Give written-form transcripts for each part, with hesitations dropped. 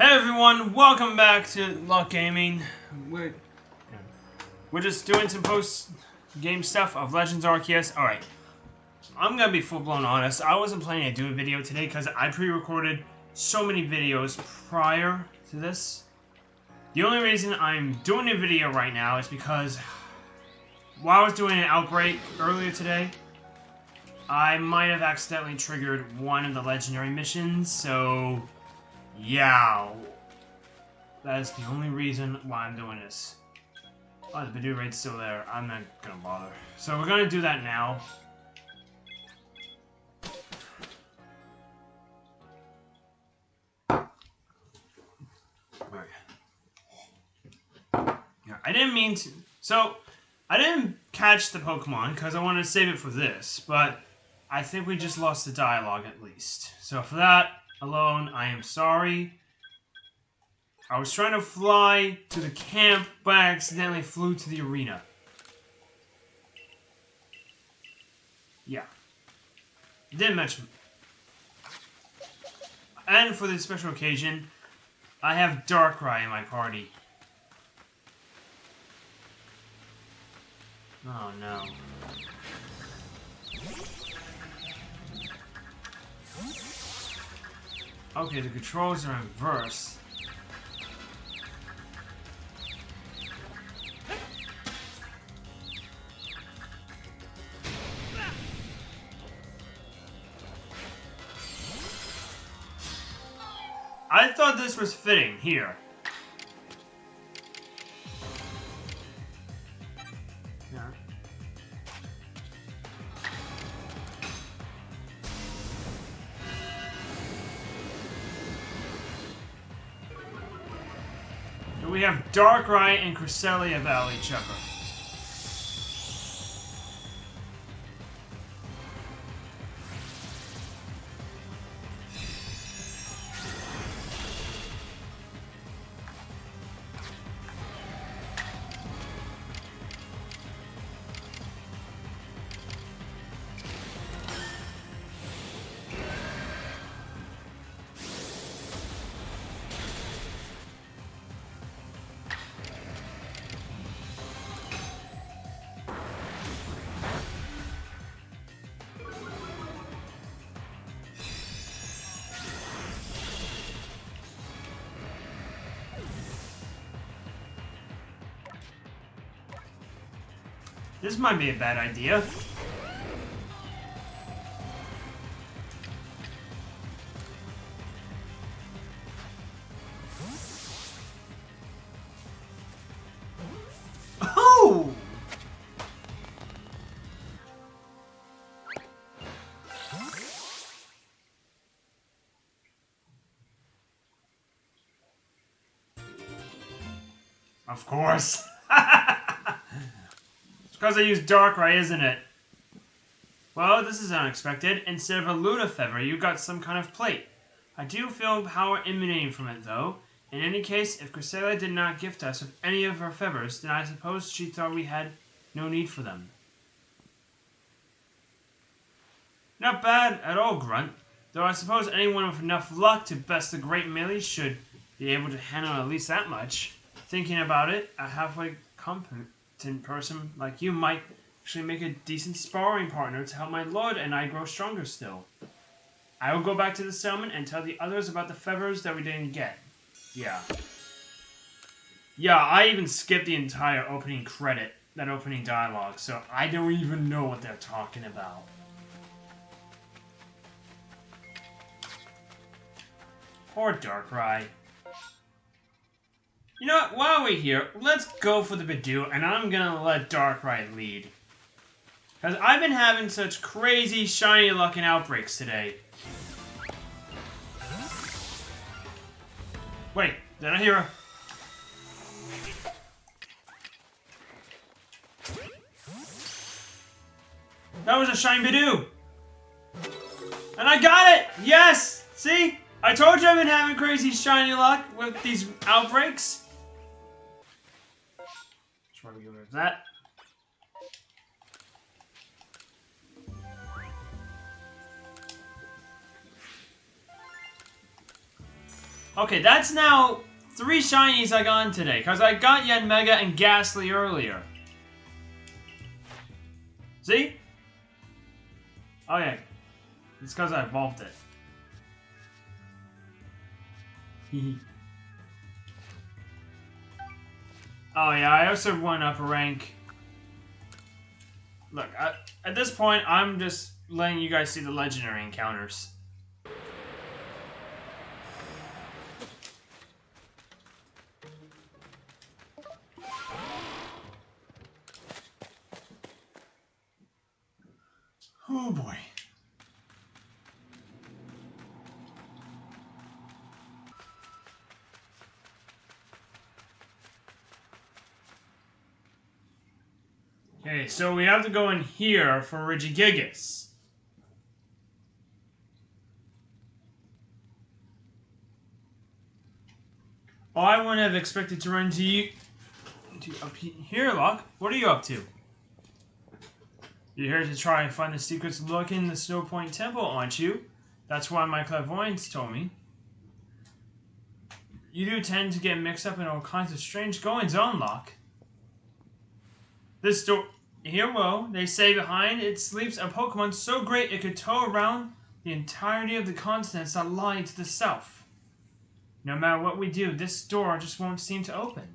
Hey everyone, welcome back to Luck Gaming. We're just doing some post-game stuff of Legends Arceus. Alright, I'm gonna be full-blown honest. I wasn't planning to do a video today because I pre-recorded so many videos prior to this. The only reason I'm doing a video right now is because while I was doing an outbreak earlier today, I might have accidentally triggered one of the legendary missions, so yeah, that is the only reason why I'm doing this. Oh, the Bidoo rate's still there. I'm not gonna bother. So we're gonna do that now. Yeah, I didn't mean to. So, I didn't catch the Pokemon because I wanted to save it for this, but I think we just lost the dialogue at least. So for that alone, I am sorry. I was trying to fly to the camp, but I accidentally flew to the arena. Yeah. Didn't mention. And for this special occasion, I have Darkrai in my party. Oh no. Okay, the controls are inverse. I thought this was fitting here. Yeah. And we have Darkrai and Cresselia Valley each other. This might be a bad idea. Oh! Of course. It's because I used Darkrai, isn't it? Well, this is unexpected. Instead of a Luna Feather, you got some kind of plate. I do feel power emanating from it, though. In any case, if Cresselia did not gift us with any of her feathers, then I suppose she thought we had no need for them. Not bad at all, Grunt. Though I suppose anyone with enough luck to best the Great Melee should be able to handle at least that much. Thinking about it, a halfway competent person like you might actually make a decent sparring partner to help my lord and I grow stronger still. I will go back to the settlement and tell the others about the feathers that we didn't get. Yeah. Yeah, I even skipped the entire opening credit, that opening dialogue, so I don't even know what they're talking about. Poor Darkrai. You know what, while we're here, let's go for the Bidoo, and I'm gonna let Darkrai lead. Because I've been having such crazy shiny luck and outbreaks today. Wait, did I hear a... That was a shiny Bidoo! And I got it! Yes! See? I told you I've been having crazy shiny luck with these outbreaks. Just want to get rid of that. Okay, that's now 3 shinies I got in today, because I got Yen Mega and Ghastly earlier. See? Oh yeah, it's because I evolved it. Oh yeah, I also went up a rank. Look, at this point, I'm just letting you guys see the legendary encounters. Oh boy. Okay, so we have to go in here for Regigigas. Oh, I wouldn't have expected to run to you. Up here, Locke. What are you up to? You're here to try and find the secrets lurking in the Snow Point Temple, aren't you? That's why my clairvoyance told me. You do tend to get mixed up in all kinds of strange goings on, Locke. This door... Here, well, they say behind it sleeps a Pokemon so great it could tow around the entirety of the continents that lie to the south. No matter what we do, this door just won't seem to open.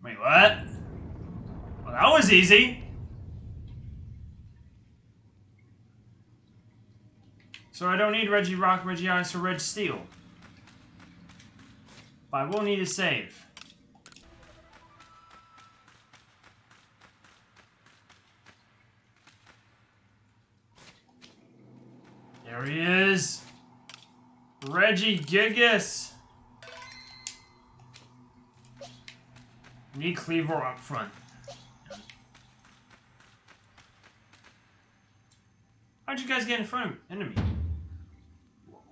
Wait, what? Well, that was easy. So I don't need Regirock, Regice, or Registeel. But I will need a save. There he is. Regigigas. Need Cleaver up front. How'd you guys get in front of enemy?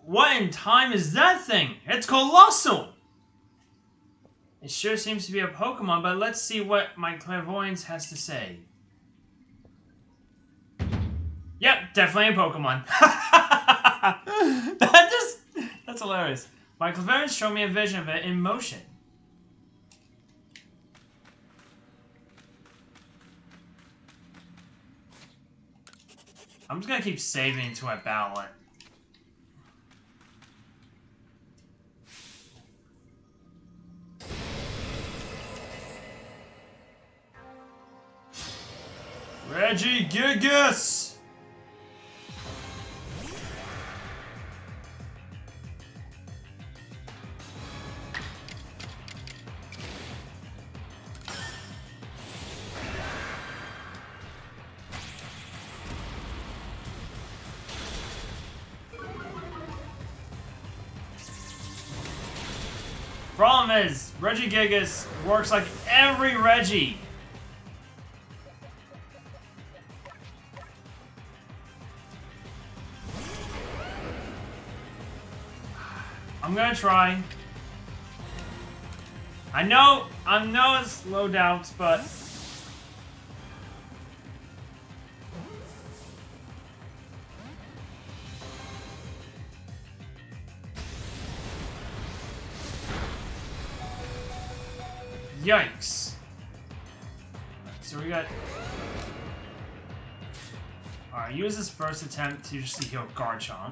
What in time is that thing? It's colossal! It sure seems to be a Pokemon, but let's see what my clairvoyance has to say. Yep, definitely a Pokemon. That's hilarious. My clairvoyance showed me a vision of it in motion. I'm just gonna keep saving until I battle it. Regigigas! Problem is, Regigigas works like every Reggie. I'm gonna try. I know it's low doubts, but yikes. So we got... Alright, use this first attempt to just heal Garchomp.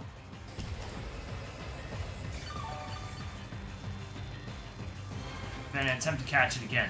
Then attempt to catch it again.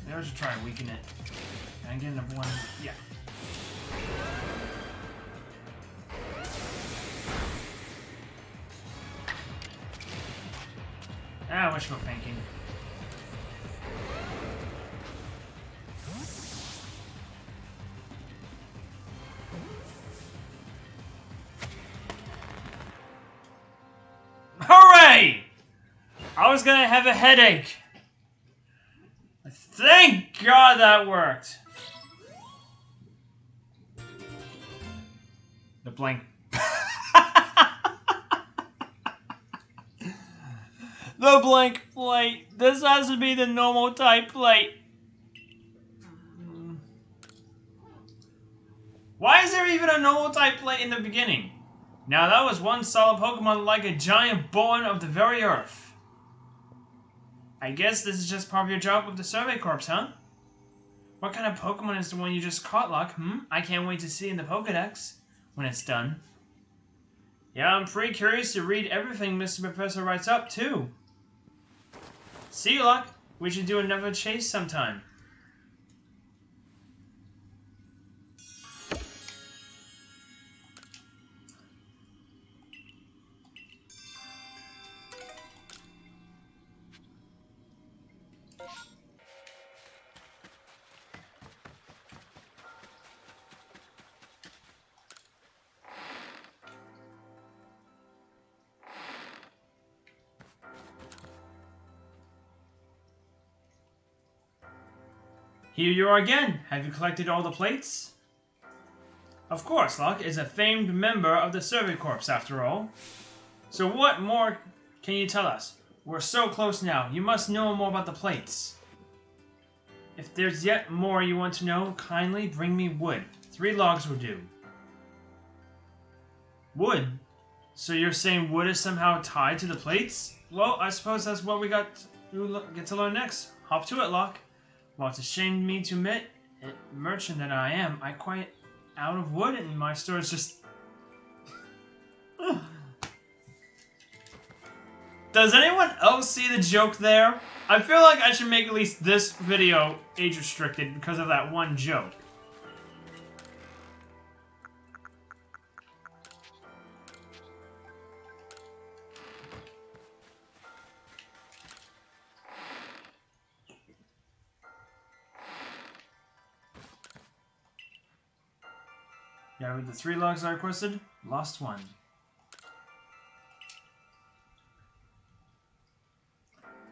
There's a try and weaken it. Can I get another one? Yeah. Wishful thinking. was gonna have a headache. Thank God that worked. The blank. The blank plate. This has to be the normal type plate. Why is there even a normal type plate in the beginning? Now that was one solid Pokemon like a giant born of the very earth. I guess this is just part of your job with the Survey Corps, huh? What kind of Pokemon is the one you just caught, Locke? I can't wait to see in the Pokedex when it's done. Yeah, I'm pretty curious to read everything Mr. Professor writes up, too. See you, Locke. We should do another chase sometime. Here you are again. Have you collected all the plates? Of course, Locke is a famed member of the Survey Corps, after all. So what more can you tell us? We're so close now. You must know more about the plates. If there's yet more you want to know, kindly bring me wood. 3 logs will do. Wood? So you're saying wood is somehow tied to the plates? Well, I suppose that's what we get to learn next. Hop to it, Locke. While it's a shame me to admit, merchant that I am, I quite out of wood and my store is just... Does anyone else see the joke there? I feel like I should make at least this video age restricted because of that one joke. Yeah, with the 3 logs I requested, lost 1.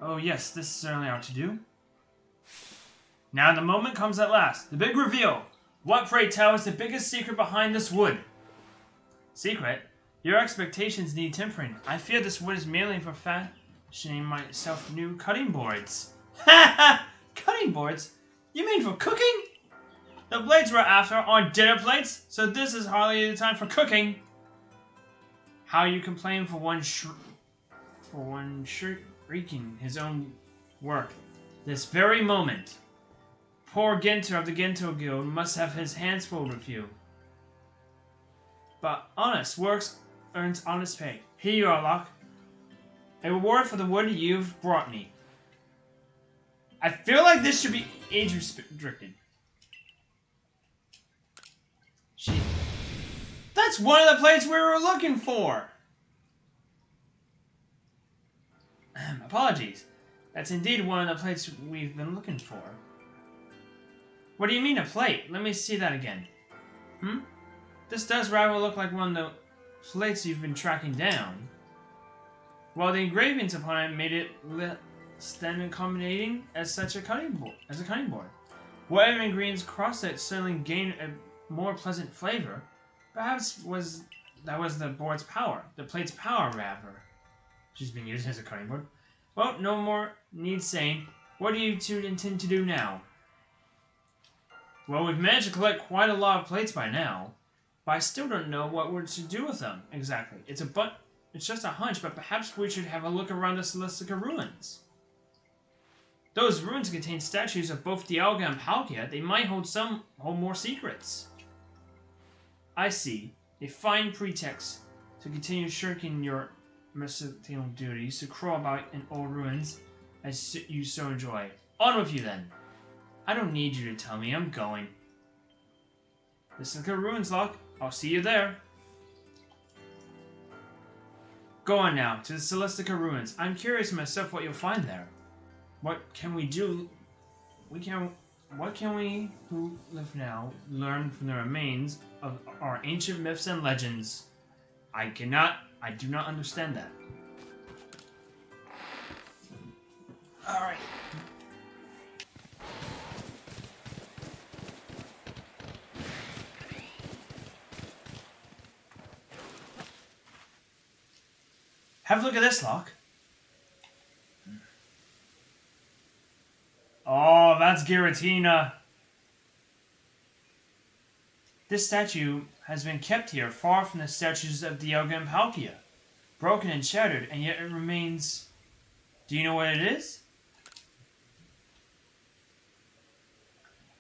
Oh yes, this certainly ought to do. Now the moment comes at last. The big reveal. What, pray tell, is the biggest secret behind this wood? Secret? Your expectations need tempering. I fear this wood is merely for fashioning myself new cutting boards. Ha ha! Cutting boards? You mean for cooking? The blades we're after are dinner plates, so this is hardly the time for cooking. How you complain for one shrieking his own work this very moment. Poor Ginter of the Ginto Guild must have his hands full with you. But honest works earns honest pay. Here you are, Locke. A reward for the wood you've brought me. I feel like this should be age restricted. That's one of the plates we were looking for! Apologies. That's indeed one of the plates we've been looking for. What do you mean a plate? Let me see that again. This does rather look like one of the plates you've been tracking down. While the engravings upon it made it less than accommodating as such a cutting board. Whatever ingredients crossed it certainly gained a more pleasant flavor. Perhaps that was the board's power. The plate's power, rather. She's been used as a cutting board. Well, no more need saying. What do you two intend to do now? Well, we've managed to collect quite a lot of plates by now, but I still don't know what we're to do with them exactly. It's just a hunch, but perhaps we should have a look around the Celestica ruins. Those ruins contain statues of both Dialga and Palkia. They might hold more secrets. I see. A fine pretext to continue shirking your mercantile duties to crawl about in old ruins as you so enjoy. On with you then. I don't need you to tell me. I'm going. The Celestica ruins, Locke. I'll see you there. Go on now to the Celestica ruins. I'm curious myself what you'll find there. What can we do? What can we, who live now, learn from the remains of our ancient myths and legends? I do not understand that. Alright. Have a look at this, Locke. Oh, that's Giratina. This statue has been kept here, far from the statues of Dialga and Palkia. Broken and shattered, and yet it remains... Do you know what it is?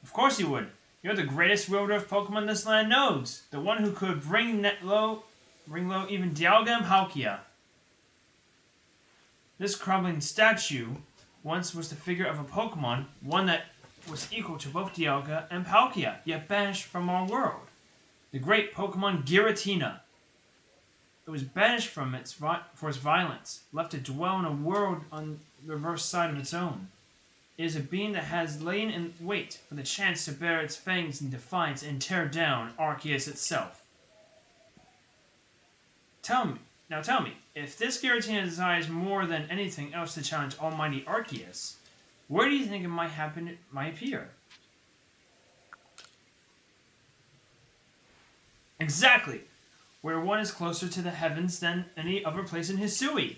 Of course you would. You're the greatest wielder of Pokemon this land knows. The one who could bring low even Dialga and Palkia. This crumbling statue once was the figure of a Pokemon, one that was equal to both Dialga and Palkia, yet banished from our world. The great Pokemon Giratina. It was banished from for its violence, left to dwell in a world on the reverse side of its own. It is a being that has lain in wait for the chance to bare its fangs in defiance and tear down Arceus itself. Tell me, if this Giratina desires more than anything else to challenge almighty Arceus, where do you think it might appear? Exactly! Where one is closer to the heavens than any other place in Hisui,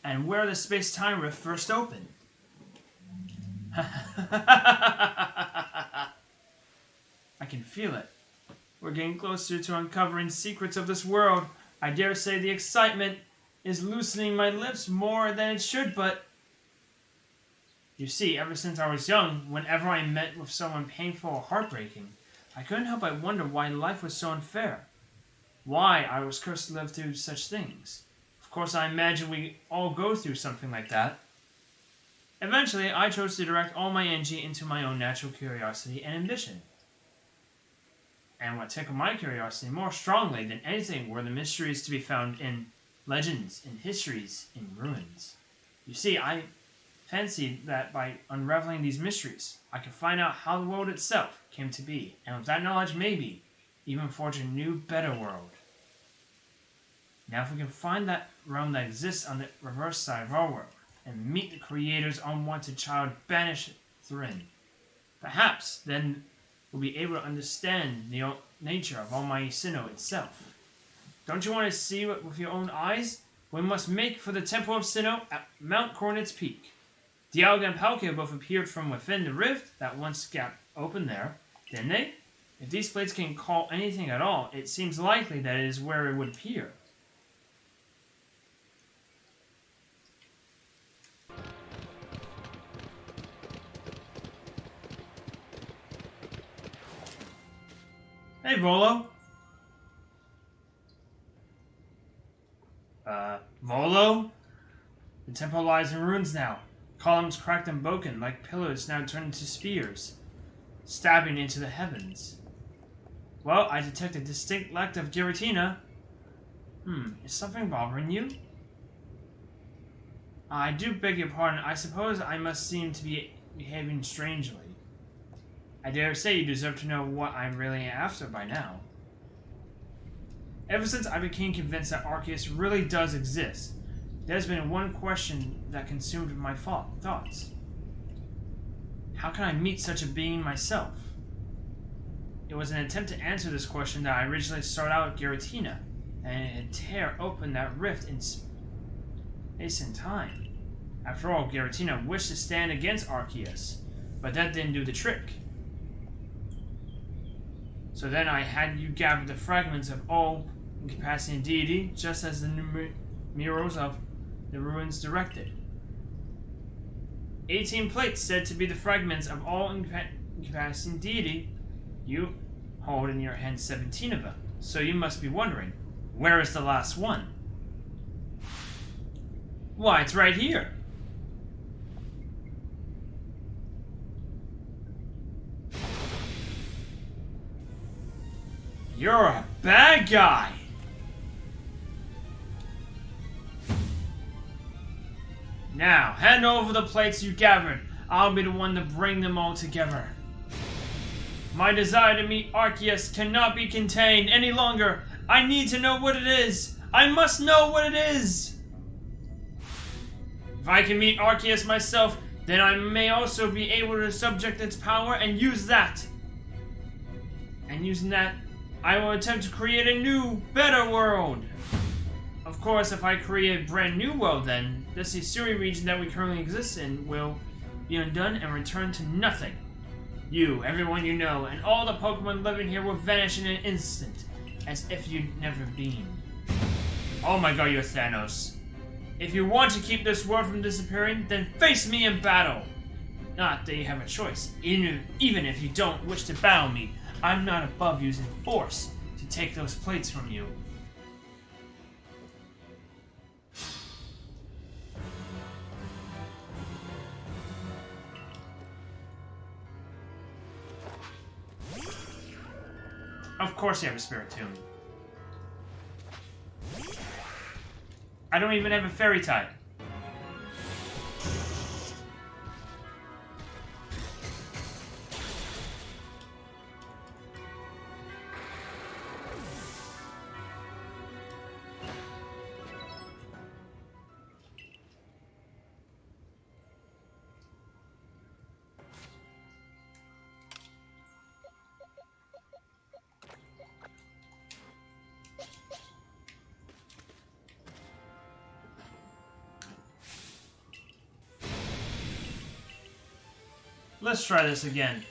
and where the space-time rift first opened. I can feel it. We're getting closer to uncovering secrets of this world. I dare say the excitement is loosening my lips more than it should, but... You see, ever since I was young, whenever I met with someone painful or heartbreaking, I couldn't help but wonder why life was so unfair. Why I was cursed to live through such things. Of course, I imagine we all go through something like that. Eventually, I chose to direct all my energy into my own natural curiosity and ambition. And what tickled my curiosity more strongly than anything were the mysteries to be found in legends, in histories, in ruins. You see, I fancied that by unraveling these mysteries, I could find out how the world itself came to be, and with that knowledge, maybe, even forge a new, better world. Now, if we can find that realm that exists on the reverse side of our world, and meet the Creator's unwanted child banished therein, perhaps then we'll be able to understand the nature of Almighty Sinnoh itself. Don't you want to see it with your own eyes? We must make for the Temple of Sinnoh at Mount Cornet's Peak. Dialga and Palkia both appeared from within the rift that once gap open there, didn't they? If these plates can call anything at all, it seems likely that it is where it would appear. Hey, Volo. Volo? The temple lies in ruins now. Columns cracked and broken, like pillars now turned into spears, stabbing into the heavens. Well, I detect a distinct lack of Giratina. Is something bothering you? I do beg your pardon. I suppose I must seem to be behaving strangely. I dare say you deserve to know what I'm really after by now. Ever since I became convinced that Arceus really does exist, there's been one question that consumed my thoughts. How can I meet such a being myself? It was an attempt to answer this question that I originally started out with Giratina, and it had tear open that rift in space and time. After all, Giratina wished to stand against Arceus, but that didn't do the trick. So then I had you gather the fragments of all incapacitating deity, just as the murals of the ruins directed. 18 plates said to be the fragments of all incapacitating deity. You hold in your hand 17 of them, so you must be wondering, where is the last one? Why, it's right here. You're a bad guy! Now, hand over the plates you gathered. I'll be the one to bring them all together. My desire to meet Arceus cannot be contained any longer. I need to know what it is. I must know what it is. If I can meet Arceus myself, then I may also be able to subject its power and use that. And using that, I will attempt to create a new, better world. Of course, if I create a brand new world, then the Sisuri region that we currently exist in will be undone and return to nothing. You, everyone you know, and all the Pokemon living here will vanish in an instant, as if you'd never been. Oh my god, you're Thanos. If you want to keep this world from disappearing, then face me in battle. Not that you have a choice. Even if you don't wish to battle me, I'm not above using force to take those plates from you. Of course you have a Spirit Tomb. I don't even have a Fairy type. Let's try this again.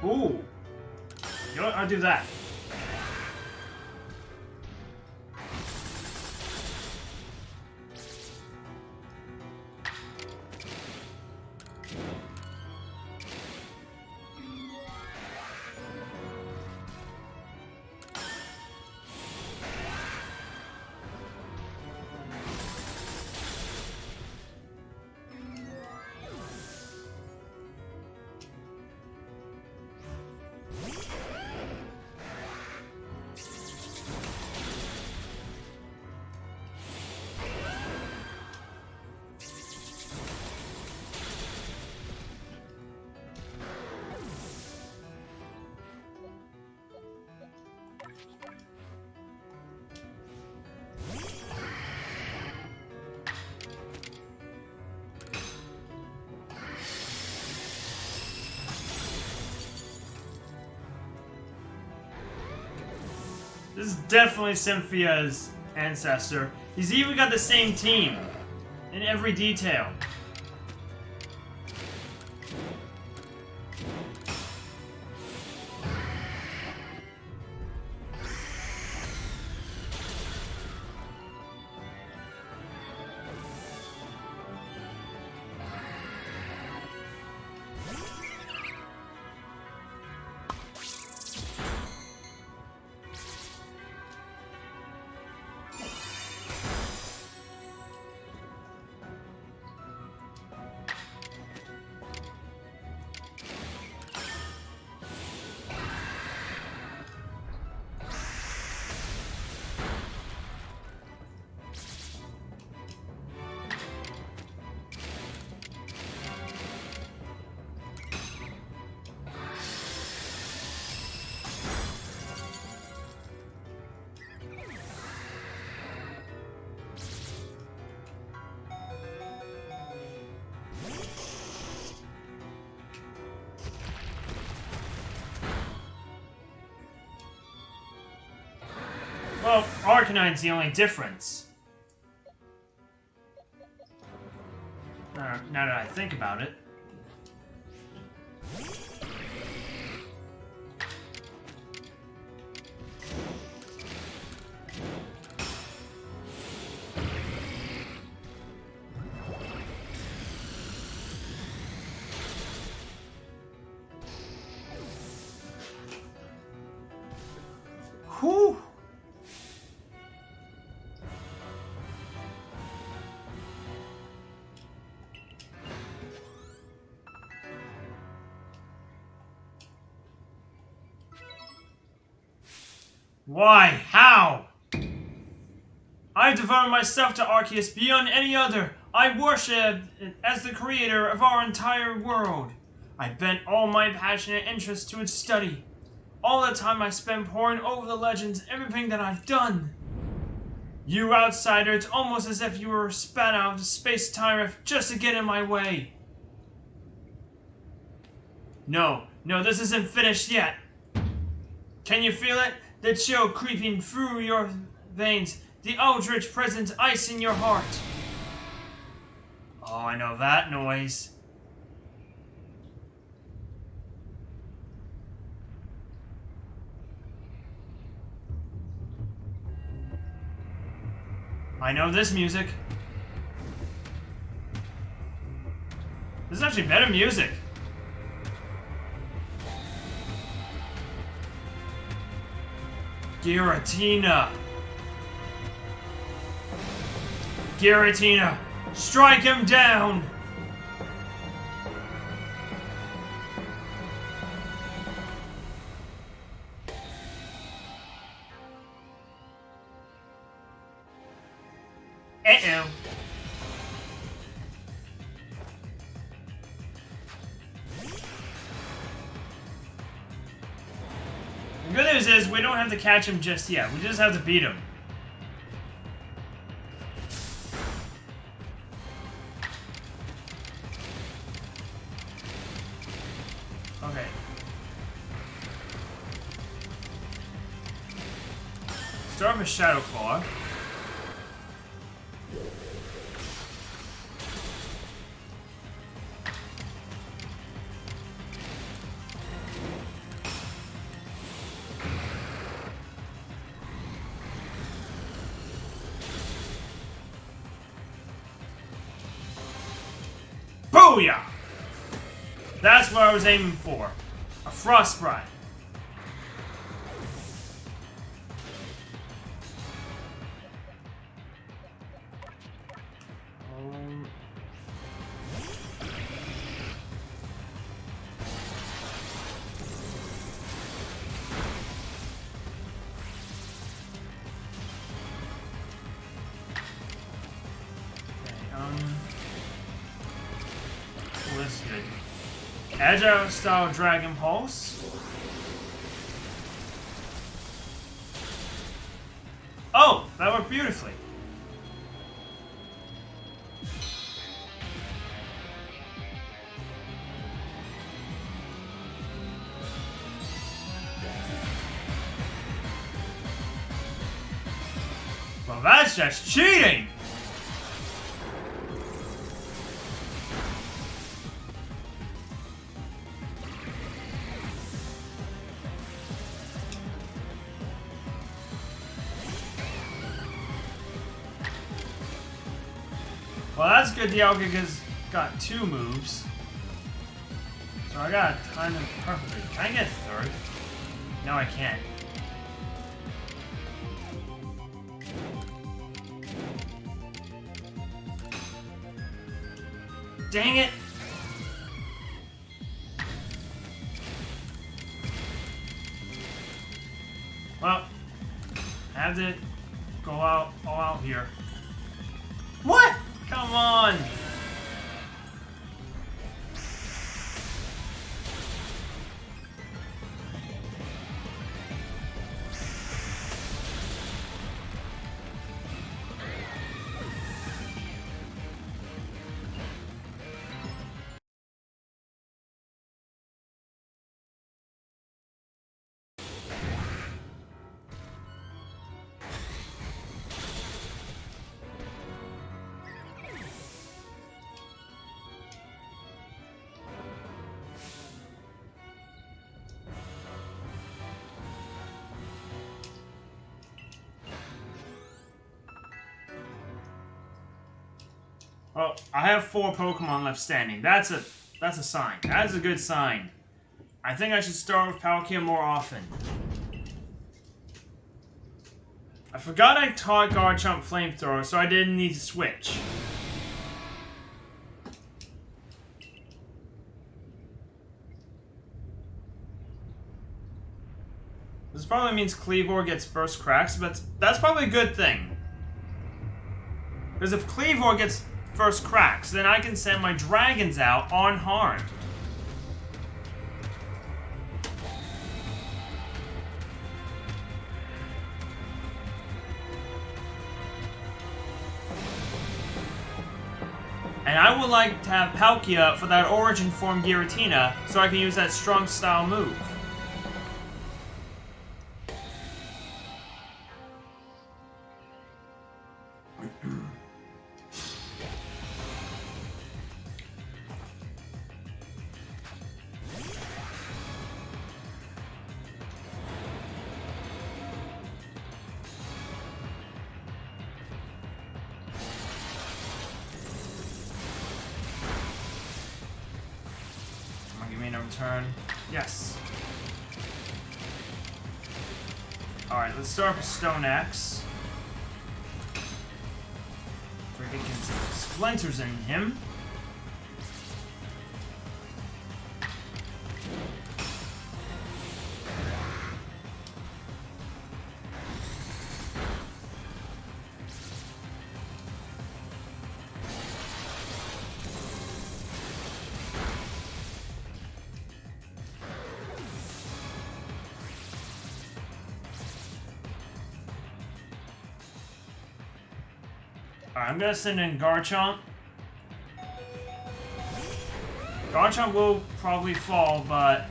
Ooh. You know what? I'll do that. This is definitely Cynthia's ancestor. He's even got the same team in every detail. Well, Arcanine's the only difference. Now that I think about it. Whew! Why? How? I devoted myself to Arceus beyond any other. I worship it as the creator of our entire world. I bent all my passion and interest to its study. All the time I spent poring over the legends, everything that I've done. You outsider, it's almost as if you were spat out of the space-time rift just to get in my way. No, this isn't finished yet. Can you feel it? The chill creeping through your veins, the eldritch presence icing your heart. Oh, I know that noise. I know this music. This is actually better music. Giratina. Giratina, strike him down! Uh-oh. The good news is we don't have to catch him just yet. We just have to beat him. Okay. Start with Shadow Claw. Booyah! That's what I was aiming for. A Frostbite. This is good. Agile style Dragon Pulse. Oh, that worked beautifully. Well, that's just cheating! Well, that's good. Dialga's got 2 moves. So I gotta time them perfectly. Can I get a third? No, I can't. Dang it! Well, I have to go all out here. What? Come on! Well, I have 4 Pokemon left standing. That's a sign. That's a good sign. I think I should start with Palkia more often. I forgot I taught Garchomp Flamethrower, so I didn't need to switch. This probably means Cleavor gets first cracks, but that's probably a good thing. Because if Cleavor gets first cracks, then I can send my dragons out unharmed. And I would like to have Palkia for that Origin Form Giratina, so I can use that strong style move. Turn. Yes. Alright, let's start with Stone Axe. Freaking get some splinters in him. Alright, I'm gonna send in Garchomp. Garchomp will probably fall, but...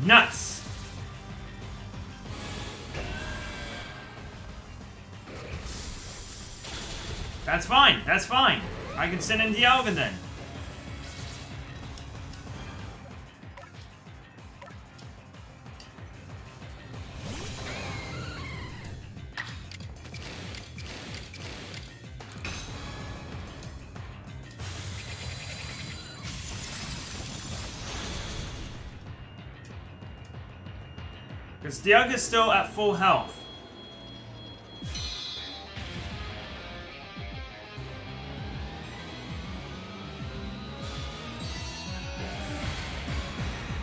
Nuts! That's fine, that's fine. I can send in Dialga then. Because Dialga's still at full health.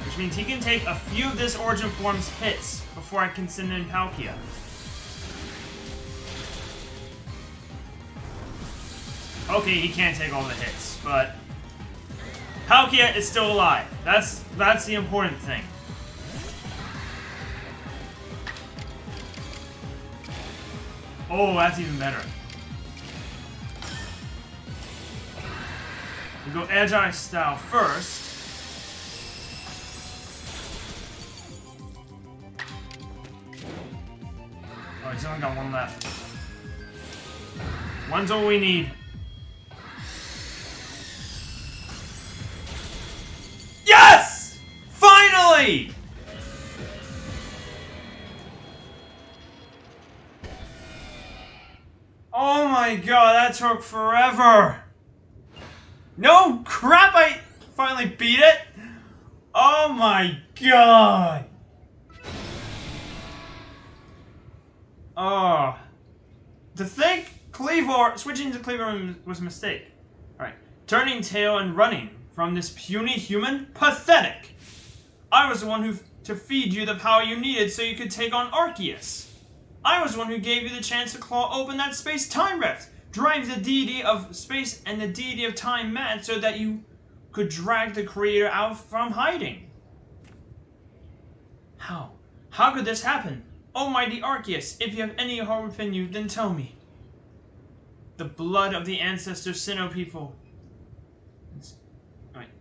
Which means he can take a few of this Origin Form's hits before I can send in Palkia. Okay, he can't take all the hits, but Palkia is still alive. That's the important thing. Oh, that's even better. We go Edge Eye style first. Oh, he's only got one left. One's all we need. Yes! Finally! Oh my god, that took forever! No crap, I finally beat it! Oh my god! Oh. To think switching to Cleavor was a mistake. Alright. Turning tail and running from this puny human? Pathetic! I was the one to feed you the power you needed so you could take on Arceus. I was the one who gave you the chance to claw open that space-time rift, drive the deity of space and the deity of time mad so that you could drag the creator out from hiding. How? How could this happen? Almighty Arceus, if you have any heart within you, then tell me. The blood of the ancestor Sinnoh people.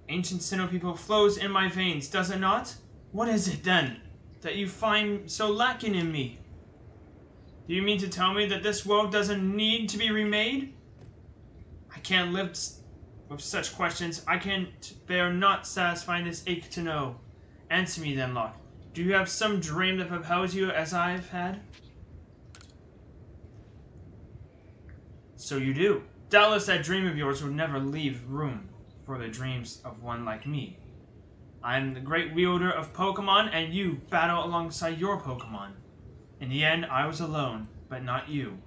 Ancient Sinnoh people flows in my veins, does it not? What is it then that you find so lacking in me? Do you mean to tell me that this world doesn't need to be remade? I can't live with such questions. I can't bear not satisfying this ache to know. Answer me then, Locke. Do you have some dream that propels you as I've had? So you do. Doubtless that dream of yours would never leave room for the dreams of one like me. I am the great wielder of Pokemon, and you battle alongside your Pokemon. In the end, I was alone, but not you.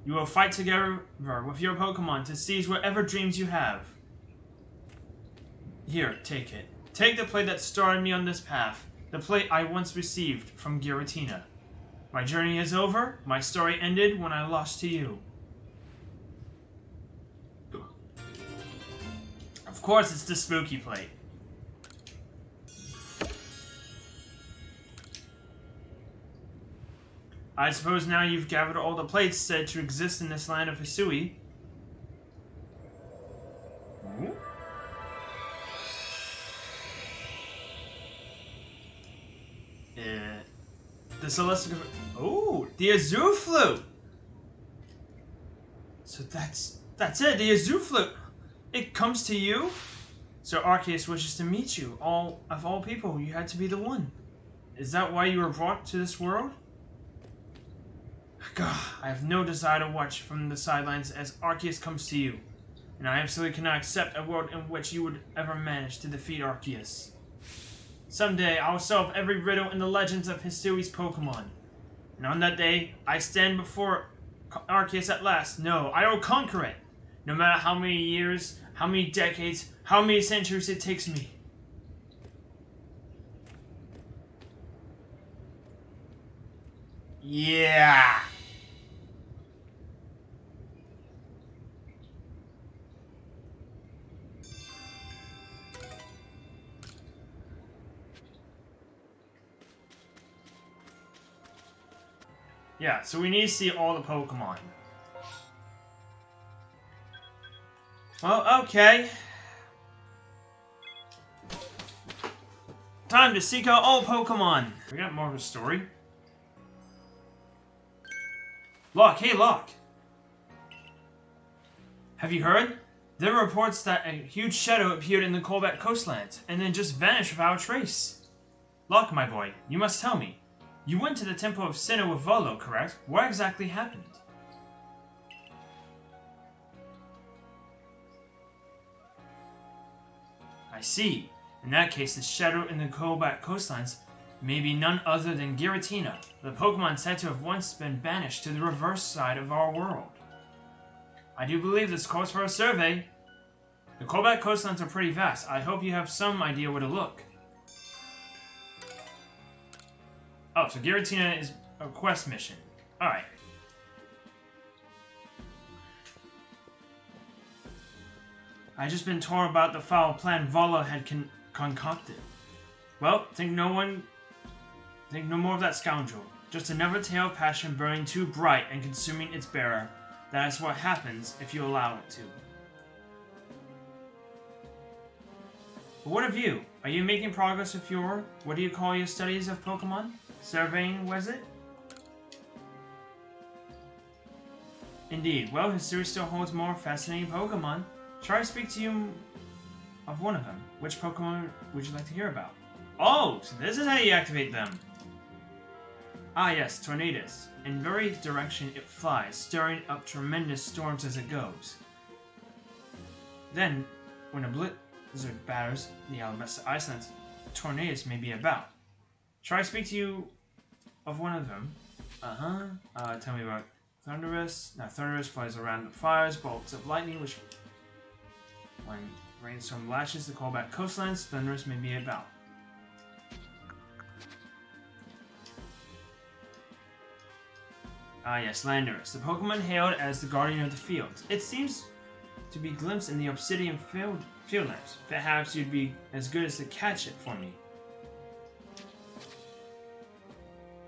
You will fight together with your Pokemon to seize whatever dreams you have. Here, take it. Take the plate that started me on this path, the plate I once received from Giratina. My journey is over, my story ended when I lost to you. Of course, it's the spooky plate. I suppose now you've gathered all the plates said to exist in this land of Hisui. The Celestial... Oh, the Azure Flute! So that's it, the Azure Flute! It comes to you? So Arceus wishes to meet you. Of all people, you had to be the one. Is that why you were brought to this world? God, I have no desire to watch from the sidelines as Arceus comes to you. And I absolutely cannot accept a world in which you would ever manage to defeat Arceus. Someday, I will solve every riddle in the legends of Hisui's Pokemon. And on that day, I stand before Arceus at last. No, I will conquer it. No matter how many years, how many decades, how many centuries it takes me. Yeah. Yeah, so we need to see all the Pokemon. Well, okay. Time to seek out all Pokemon. We got more of a story. Locke, hey Locke. Have you heard? There are reports that a huge shadow appeared in the Colback coastlands and then just vanished without a trace. Locke, my boy, you must tell me. You went to the Temple of Sinnoh with Volo, correct? What exactly happened? I see. In that case, the shadow in the Colback coastlines may be none other than Giratina, the Pokemon said to have once been banished to the reverse side of our world. I do believe this calls for a survey. The Colback coastlands are pretty vast. I hope you have some idea where to look. Oh, so Giratina is a quest mission. Alright. I just been told about the foul plan Volo had concocted. Well, think no more of that scoundrel. Just another tale of passion burning too bright and consuming its bearer. That is what happens if you allow it to. But what of you? Are you making progress with your, what do you call your studies of Pokemon? Surveying, was it? Indeed. Well, Hisui still holds more fascinating Pokemon. Try to speak to you of one of them. Which Pokemon would you like to hear about? Oh, so this is how you activate them. Ah yes, Tornadus. In very direction it flies, stirring up tremendous storms as it goes. Then, when a blizzard batters the Alabasta Icelands, Tornadus may be about. Try to speak to you of one of them. Tell me about Thunderous. Now, Thunderous flies around the fires, bolts of lightning, which, when rainstorm lashes the Colback coastlands, Thunderous may be about. Ah yes, Landorus, the Pokemon hailed as the guardian of the fields. It seems to be glimpsed in the obsidian fieldlands. Perhaps you'd be as good as to catch it for me.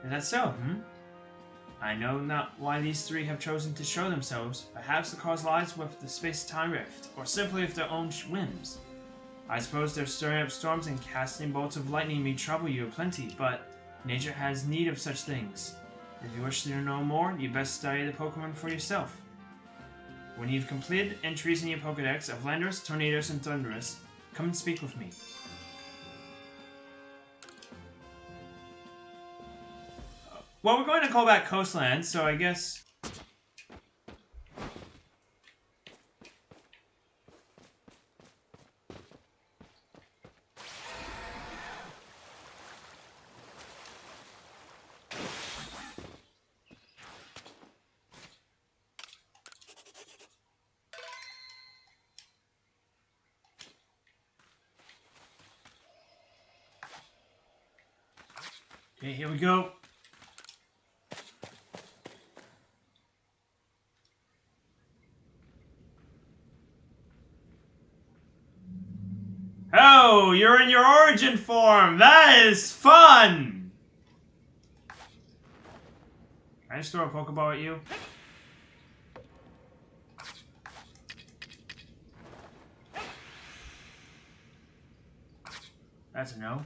Is that so, I know not why these three have chosen to show themselves. Perhaps the cause lies with the space-time rift, or simply with their own whims. I suppose their stirring up storms and casting bolts of lightning may trouble you aplenty, but nature has need of such things. If you wish to know more, you best study the Pokemon for yourself. When you've completed entries in your Pokedex of Landorus, Tornadus, and Thunderous, come and speak with me. Well, we're going to call back Coastlands, so I guess... Okay, here we go. Oh, you're in your origin form! That is fun! Can I just throw a Pokeball at you? That's a no.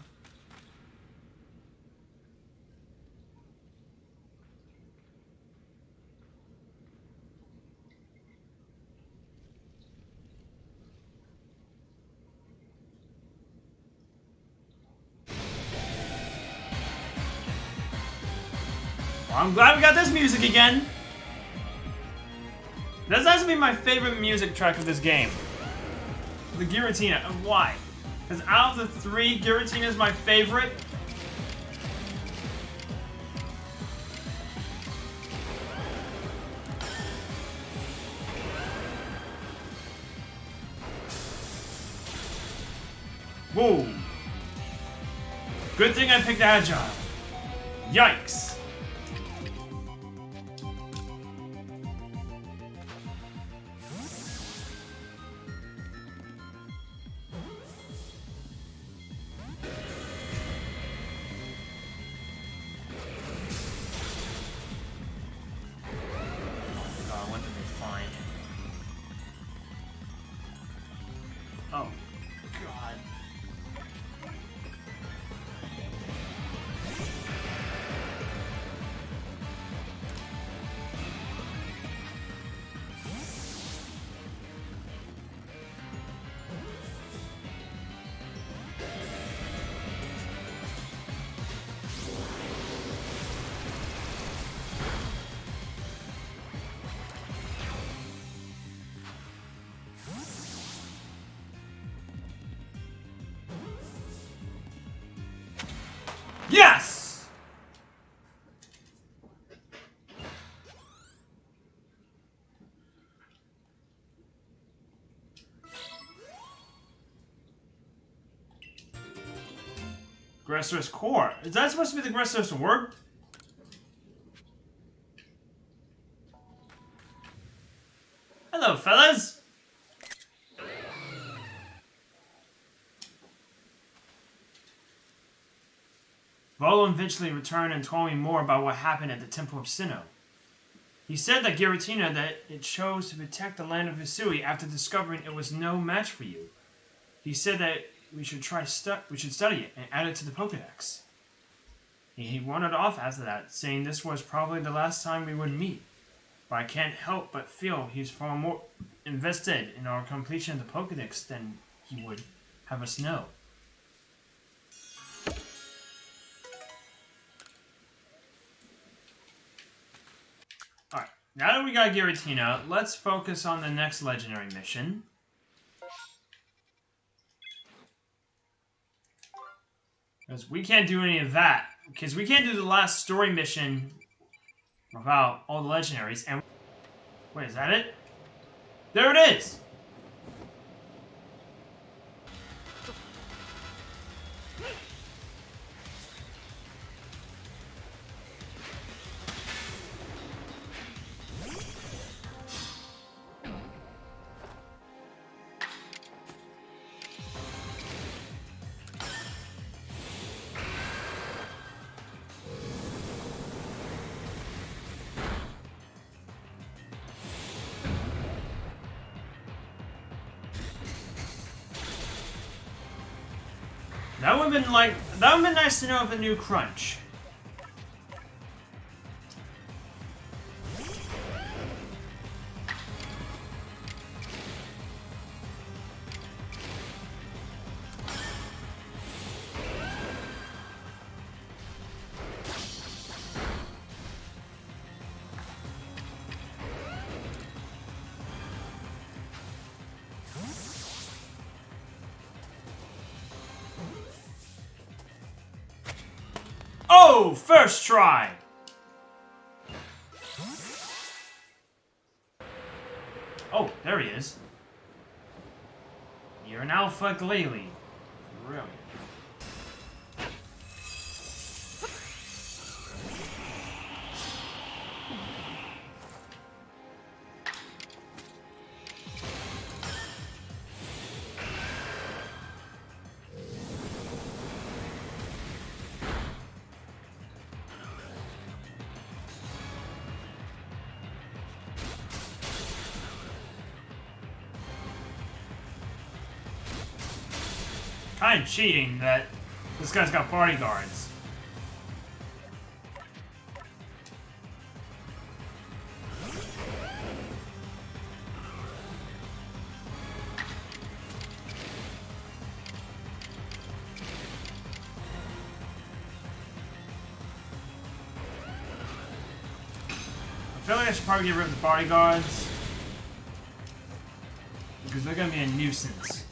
Well, I'm glad we got this music again. This has to be my favorite music track of this game. The Giratina. And why? Because out of the three, Giratina is my favorite. Whoa. Good thing I picked Agile. Yikes. Oh, God. Yes! Aggressors Core. Is that supposed to be the Aggressors Orb? Hello, fellas! Volo eventually returned and told me more about what happened at the Temple of Sinnoh. He said that Giratina that it chose to protect the land of Hisui after discovering it was no match for you. He said that we should study it and add it to the Pokédex. He wandered off after that, saying this was probably the last time we would meet. But I can't help but feel he's far more invested in our completion of the Pokédex than he would have us know. Alright, now that we got Giratina, let's focus on the next legendary mission. Because we can't do any of that. Because we can't do the last story mission without all the legendaries. And wait, is that it? There it is! That would have been nice to know of a new crunch. Oh, first try. Oh, there he is. You're an alpha glalie. Brilliant. Kind of cheating that this guy's got bodyguards. I feel like I should probably get rid of the bodyguards because they're gonna be a nuisance.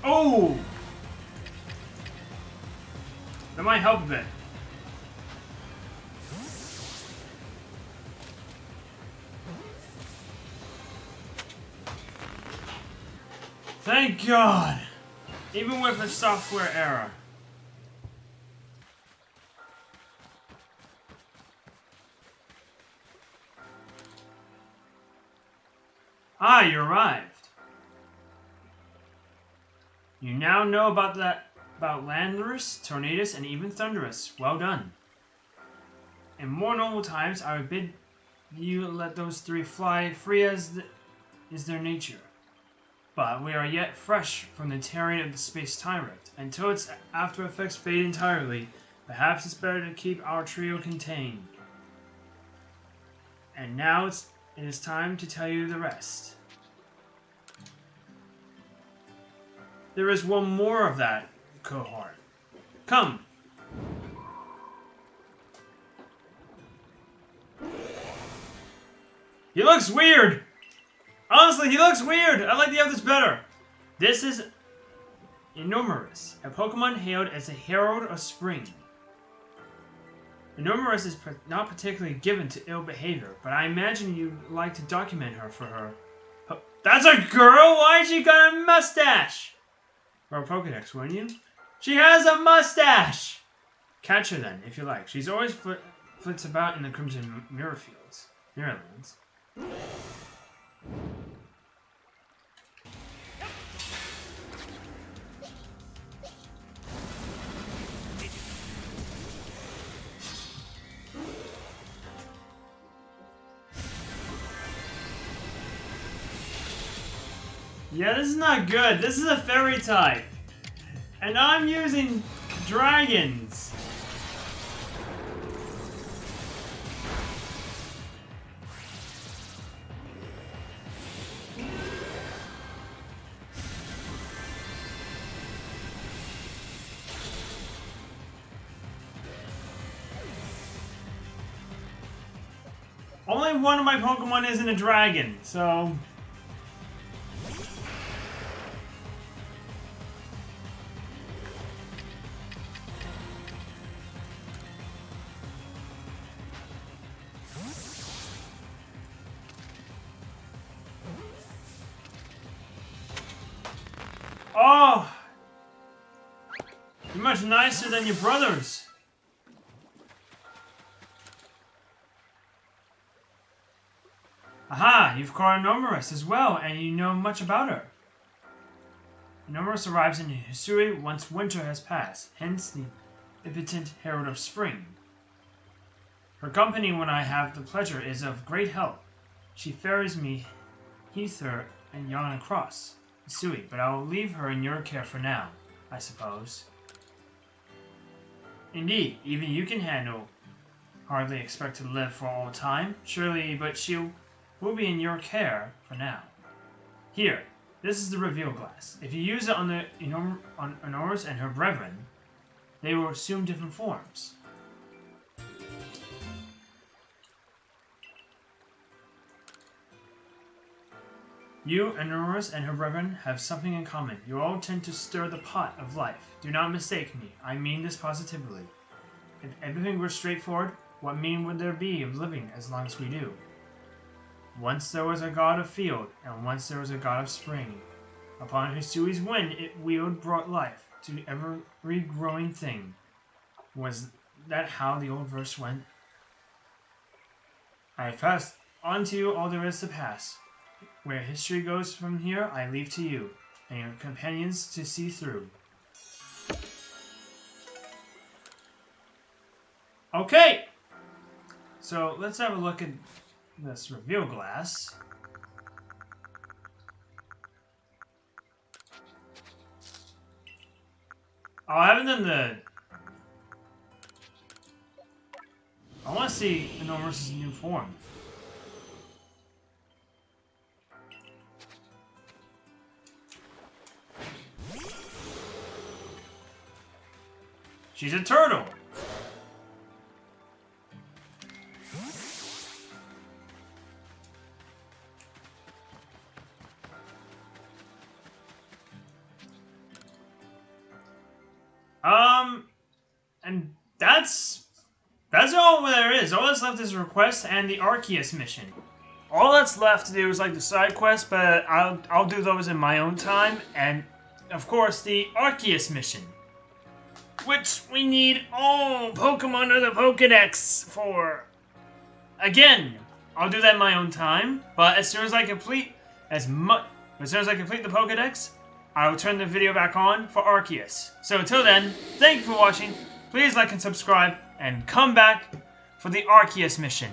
Oh! That might help a bit. Thank God! Even with a software error. Ah, you arrived. You now know about Landorus, Tornadus, and even Thunderous. Well done. In more normal times, I would bid you let those three fly free as is their nature. But we are yet fresh from the tearing of the space-time rift. Until its after effects fade entirely, perhaps it's better to keep our trio contained. And now it is time to tell you the rest. There is one more of that cohort. Come. He looks weird! Honestly, he looks weird! I like the others better. This is Enormous, a Pokemon hailed as a Herald of Spring. Enormous is not particularly given to ill behavior, but I imagine you'd like to document her for her. That's a girl? Why has she got a mustache? For a Pokedex, wouldn't you? She has a mustache! Catch her then, if you like. She's always flits about in the Crimson Mirrorlands. Yeah, this is not good. This is a fairy type. And I'm using dragons. Only one of my Pokemon isn't a dragon, so... Oh! You're much nicer than your brothers. Aha! You've caught Enormous as well, and you know much about her. Enormous arrives in Hisui once winter has passed, hence the impotent Herald of Spring. Her company when I have the pleasure is of great help. She ferries me hither and yon across Hisui, but I will leave her in your care for now, I suppose. Indeed, even you can hardly expect to live for all time, surely, but she will be in your care for now. Here, this is the reveal glass. If you use it on the Enormous and her brethren, they will assume different forms. You, Enormous, and her brethren have something in common. You all tend to stir the pot of life. Do not mistake me. I mean this positively. If everything were straightforward, what meaning would there be of living as long as we do? Once there was a god of field, and once there was a god of spring. Upon Hisui's wind it wheeled brought life to every growing thing. Was that how the old verse went? I have passed on to you all there is to pass. Where history goes from here, I leave to you, and your companions to see through. Okay! So, let's have a look at this reveal glass. Oh, I haven't done the... I want to see Enormous's new form. She's a turtle! And that's all there is. All that's left is a request and the Arceus mission. All that's left to do is like the side quests, but I'll do those in my own time, and of course the Arceus mission, which we need all Pokemon of the Pokedex for. Again, I'll do that in my own time, but as soon as I complete the Pokedex, I will turn the video back on for Arceus. So until then, thank you for watching. Please like and subscribe, and come back for the Arceus mission.